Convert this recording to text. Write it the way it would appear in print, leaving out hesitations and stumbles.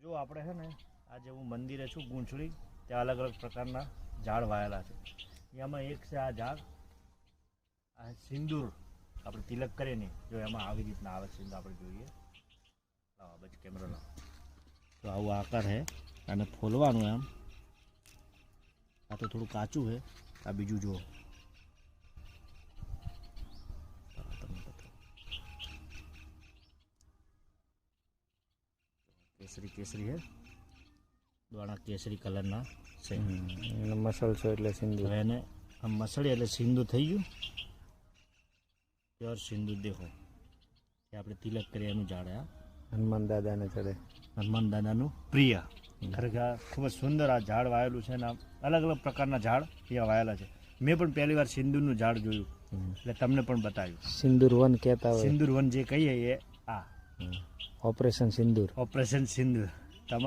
જો આપણે છે ને આ જેવું મંદિરે છું ગૂંચળી ત્યાં અલગ અલગ પ્રકારના ઝાડ વાયેલા છે. એમાં એક છે આ ઝાડ, આ સિંદૂર આપણે તિલક કરીએ ને, જો એમાં આવી રીતના આવે સિંદૂર આપણે જોઈએ. લાવો બચ કેમેરો લાવો. તો આવો આકાર છે અને ફોલવાનું એમ. આ તો થોડું કાચું છે, આ બીજું જુઓ. કેસરી કેસરી છે, દોણા કેસરી કલરના છે. મસલશો એટલે સિંદૂર. હવે એને આમ મસળી એટલે સિંદૂર થઈ ગયું. પ્યોર સિંદૂર દેખો એ આપણે તિલક કરીએ એનું ઝાડ. આ હનુમાન દાદાને ચડે. હનુમાન દાદાનું પ્રિય. ખરેખર ખૂબ જ સુંદર આ ઝાડ વાયેલું છે ને અલગ અલગ પ્રકારના ઝાડ અહીંયા વાયેલા છે. મેં પણ પહેલી વાર સિંદૂરનું ઝાડ જોયું એટલે તમને પણ બતાવ્યું. સિંદૂર વન કહેતા હોય. સિંદૂર વન જે કહીએ એ આ ઓપરેશન સિંદૂર. ઓપરેશન સિંદૂર.